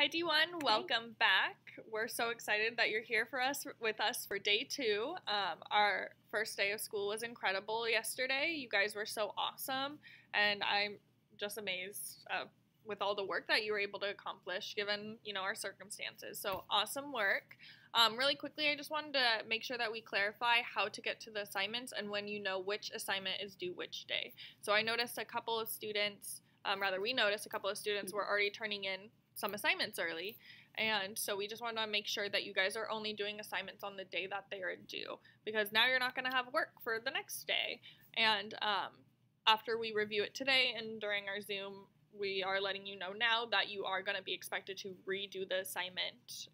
Hi D1, welcome back. We're so excited that you're here with us for day 2. Our first day of school was incredible yesterday. You guys were so awesome, and I'm just amazed with all the work that you were able to accomplish given, our circumstances. So awesome work. Really quickly, I just wanted to make sure that we clarify how to get to the assignments and when you know which assignment is due which day. So I noticed a couple of students, we noticed a couple of students were already turning in some assignments early, and so we just want to make sure that you guys are only doing assignments on the day that they are due, because now you're not going to have work for the next day. And after we review it today and during our Zoom, we are letting you know now that you are going to be expected to redo the assignment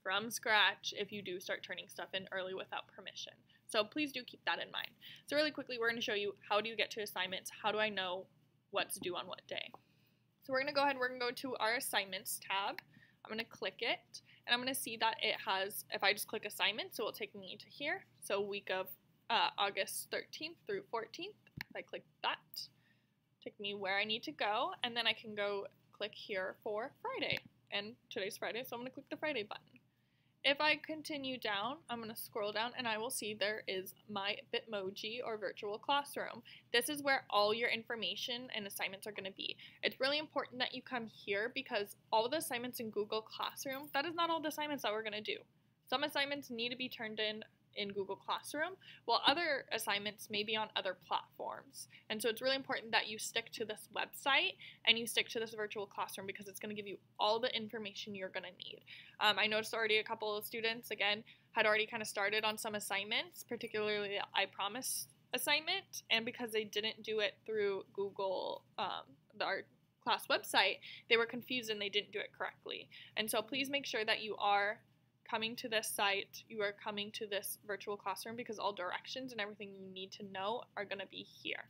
from scratch if you do start turning stuff in early without permission. So please do keep that in mind. So really quickly, we're going to show you how do you get to assignments, how do I know what's due on what day. So we're going to go ahead and we're going to go to our assignments tab. I'm going to click it, and I'm going to see that it has, if I just click assignments, it will take me to here. So week of August 13th through 14th. If I click that, take me where I need to go, and then I can go click here for Friday. And today's Friday, so I'm going to click the Friday button. If I continue down, I'm going to scroll down and I will see there is My Bitmoji or Virtual Classroom. This is where all your information and assignments are going to be. It's really important that you come here because all the assignments in Google Classroom, that is not all the assignments that we're going to do. Some assignments need to be turned in Google Classroom, while other assignments may be on other platforms. And so it's really important that you stick to this website and you stick to this virtual classroom because it's going to give you all the information you're going to need. I noticed already a couple of students, again, had already kind of started on some assignments, particularly the I Promise assignment, and because they didn't do it through Google, our class website, they were confused and they didn't do it correctly. And so please make sure that you are coming to this site, you are coming to this virtual classroom because all directions and everything you need to know are going to be here.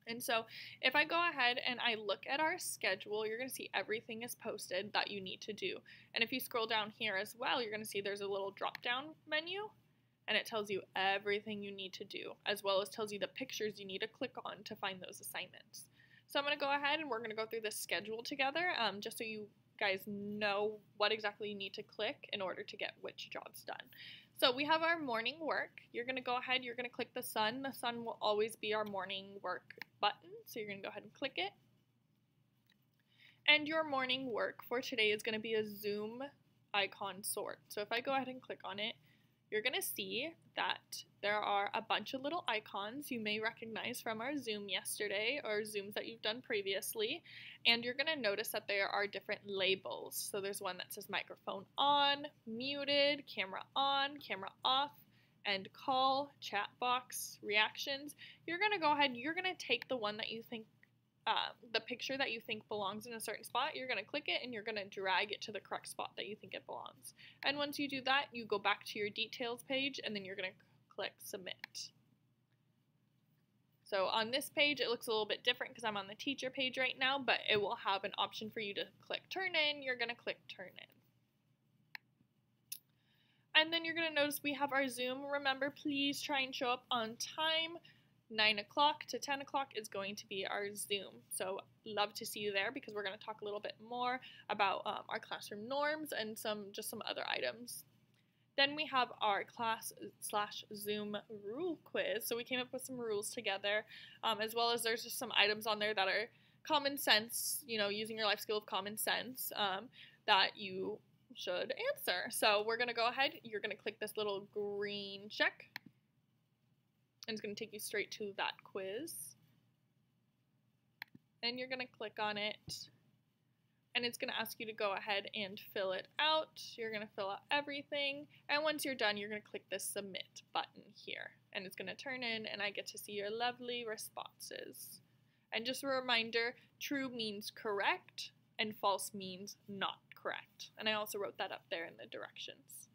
And so if I go ahead and I look at our schedule, you're going to see everything is posted that you need to do. And if you scroll down here as well, you're going to see there's a little drop down menu, and it tells you everything you need to do, as well as tells you the pictures you need to click on to find those assignments. So I'm going to go ahead and we're going to go through this schedule together, just so you guys know what exactly you need to click in order to get which jobs done. So we have our morning work. You're going to go ahead, you're going to click the sun. The sun will always be our morning work button, so you're going to go ahead and click it. And your morning work for today is going to be a Zoom icon sort. So if I go ahead and click on it, you're going to see that there are a bunch of little icons you may recognize from our Zoom yesterday or Zooms that you've done previously, and you're going to notice that there are different labels. So there's one that says microphone on, muted, camera on, camera off, end call, chat box, reactions. You're going to go ahead, you're going to take the one that you think the picture that you think belongs in a certain spot, you're going to click it and you're going to drag it to the correct spot that you think it belongs. And once you do that, you go back to your details page and then you're going to click submit. So on this page, it looks a little bit different because I'm on the teacher page right now, but it will have an option for you to click turn in. You're going to click turn in. And then you're going to notice we have our Zoom. Remember, please try and show up on time. 9 o'clock to 10 o'clock is going to be our Zoom. So love to see you there because we're going to talk a little bit more about our classroom norms and some other items. Then we have our class/Zoom rule quiz. So we came up with some rules together, as well as there's just some items on there that are common sense, using your life skill of common sense that you should answer. So we're going to go ahead. You're going to click this little green check. And it's going to take you straight to that quiz. And you're going to click on it. And it's going to ask you to go ahead and fill it out. You're going to fill out everything. And once you're done, you're going to click the submit button here. And it's going to turn in and I get to see your lovely responses. And just a reminder, true means correct and false means not correct. And I also wrote that up there in the directions.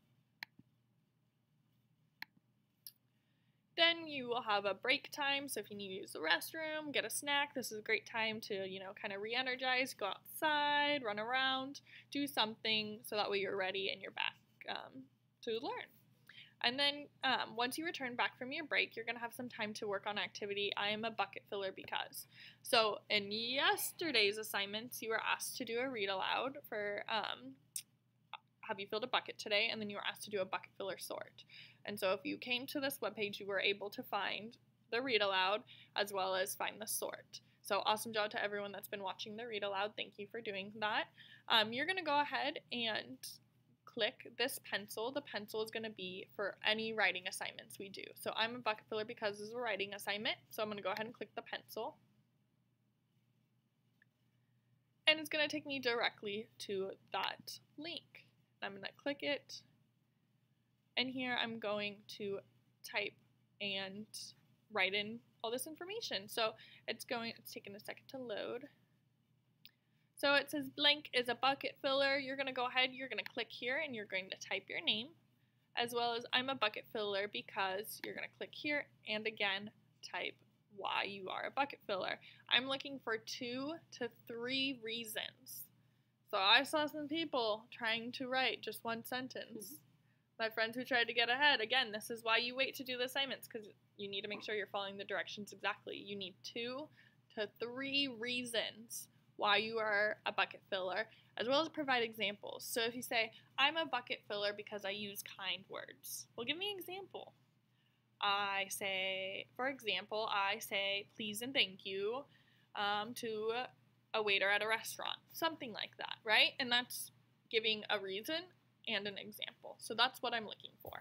Then you will have a break time, so if you need to use the restroom, get a snack, this is a great time to, kind of re-energize, go outside, run around, do something, so that way you're ready and you're back to learn. And then once you return back from your break, you're going to have some time to work on activity I am a bucket filler because. So in yesterday's assignments, you were asked to do a read aloud for have you filled a bucket today? And then you were asked to do a bucket filler sort. And so if you came to this webpage, you were able to find the read aloud as well as find the sort. So awesome job to everyone that's been watching the read aloud. Thank you for doing that. You're going to go ahead and click this pencil. The pencil is going to be for any writing assignments we do. So I'm a bucket filler because this is a writing assignment. So I'm going to go ahead and click the pencil. And it's going to take me directly to that link. I'm going to click it. And here I'm going to type and write in all this information. So it's taking a second to load. So it says blank is a bucket filler. You're going to go ahead, you're going to click here and you're going to type your name, as well as I'm a bucket filler because you're going to click here and again type why you are a bucket filler. I'm looking for 2 to 3 reasons. So I saw some people trying to write just one sentence. My friends who tried to get ahead, again, this is why you wait to do the assignments, because you need to make sure you're following the directions exactly. You need 2 to 3 reasons why you are a bucket filler, as well as provide examples. So if you say, I'm a bucket filler because I use kind words. Well, give me an example. For example, I say please and thank you to a waiter at a restaurant. Something like that, right? And that's giving a reason and an example. So that's what I'm looking for.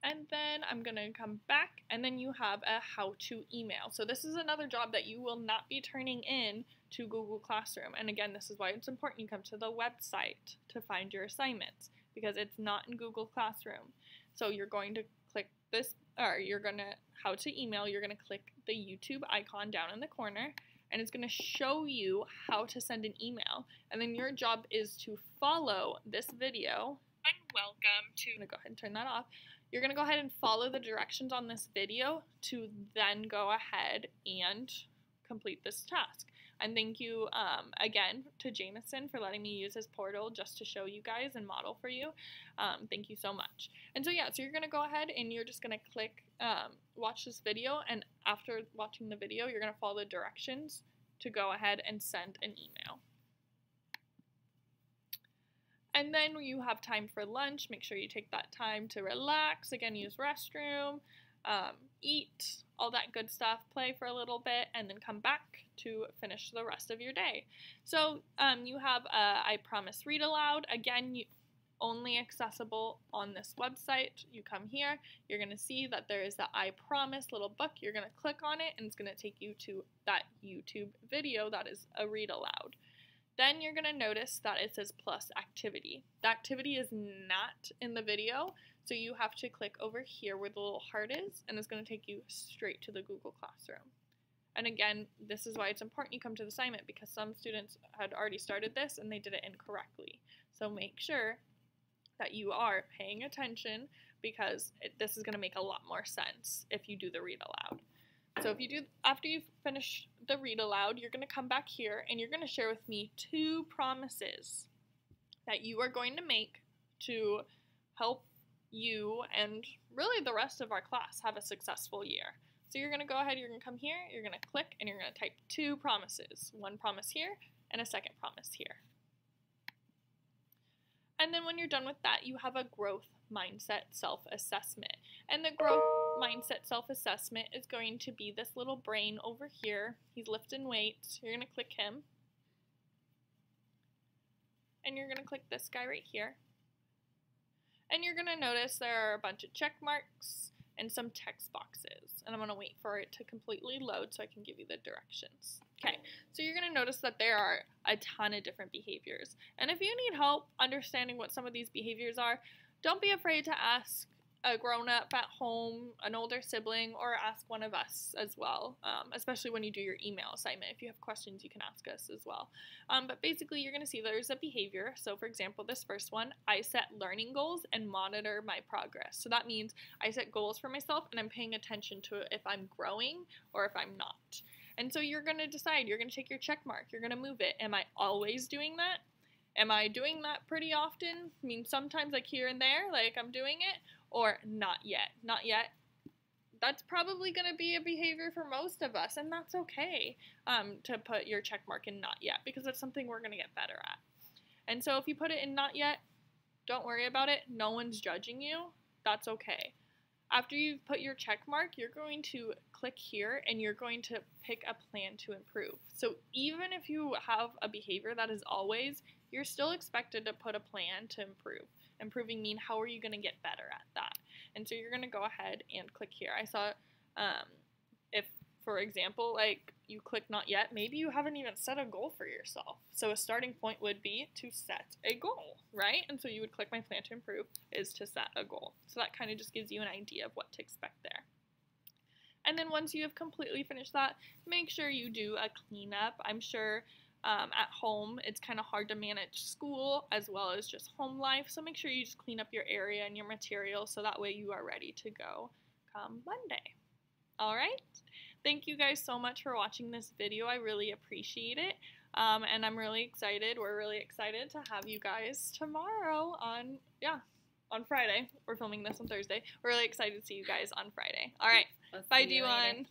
And then I'm going to come back, and then you have a how-to email. So this is another job that you will not be turning in to Google Classroom. And again, this is why it's important you come to the website to find your assignments, because it's not in Google Classroom. So you're going to click this, or you're going to, how to email, you're going to click the YouTube icon down in the corner, and it's going to show you how to send an email. And then your job is to follow this video. And welcome to, I'm going to go ahead and turn that off. You're going to go ahead and follow the directions on this video to then go ahead and complete this task. And thank you again to Jameson for letting me use his portal just to show you guys and model for you. Thank you so much. And so yeah, so you're going to go ahead and you're just going to click watch this video, and after watching the video, you're going to follow the directions to go ahead and send an email. And then you have time for lunch. Make sure you take that time to relax. Again, use restroom, eat, all that good stuff, play for a little bit, and then come back to finish the rest of your day. So you have I Promise Read Aloud. Again, only accessible on this website. You come here, you're going to see that there is the I Promise little book. You're going to click on it, and it's going to take you to that YouTube video that is a read aloud. Then you're going to notice that it says plus activity. The activity is not in the video, so you have to click over here where the little heart is, and it's going to take you straight to the Google Classroom. And again, this is why it's important you come to the assignment, because some students had already started this and they did it incorrectly. So make sure that you are paying attention, because this is going to make a lot more sense if you do the read aloud. So if you do, after you finish the read aloud, you're going to come back here and you're going to share with me 2 promises that you are going to make to help you and really the rest of our class have a successful year. So you're going to go ahead, you're going to come here, you're going to click, and you're going to type 2 promises. 1 promise here and a 2nd promise here. And then when you're done with that, you have a growth mindset self-assessment. And the growth mindset self-assessment is going to be this little brain over here. He's lifting weights. You're going to click him. And you're going to click this guy right here. And you're going to notice there are a bunch of check marks and some text boxes. And I'm going to wait for it to completely load so I can give you the directions. Okay, so you're going to notice that there are a ton of different behaviors. And if you need help understanding what some of these behaviors are, don't be afraid to ask a grown-up at home, an older sibling, or ask one of us as well, especially when you do your email assignment. If you have questions, you can ask us as well. But basically, you're going to see there's a behavior. So for example, this first one, I set learning goals and monitor my progress. So that means I set goals for myself and I'm paying attention to if I'm growing or if I'm not. And so you're going to decide, you're going to take your check mark, you're going to move it. Am I always doing that? Am I doing that pretty often? I mean, sometimes like here and there, like I'm doing it, or not yet. Not yet. That's probably going to be a behavior for most of us, and that's okay to put your check mark in not yet, because that's something we're going to get better at. And so if you put it in not yet, don't worry about it. No one's judging you. That's okay. After you've put your check mark, you're going to click here and you're going to pick a plan to improve. So even if you have a behavior that is always, you're still expected to put a plan to improve. Improving mean how are you going to get better at that? And so you're going to go ahead and click here. I saw if, for example, like you click not yet, maybe you haven't even set a goal for yourself. So a starting point would be to set a goal, right? And so you would click my plan to improve is to set a goal. So that kind of just gives you an idea of what to expect there. And then once you have completely finished that, make sure you do a cleanup. I'm sure at home it's kind of hard to manage school as well as just home life. So make sure you just clean up your area and your material so that way you are ready to go come Monday. All right? Thank you guys so much for watching this video. I really appreciate it. And I'm really excited. We're really excited to have you guys tomorrow on Friday. We're filming this on Thursday. We're really excited to see you guys on Friday. All right. Bye, D1.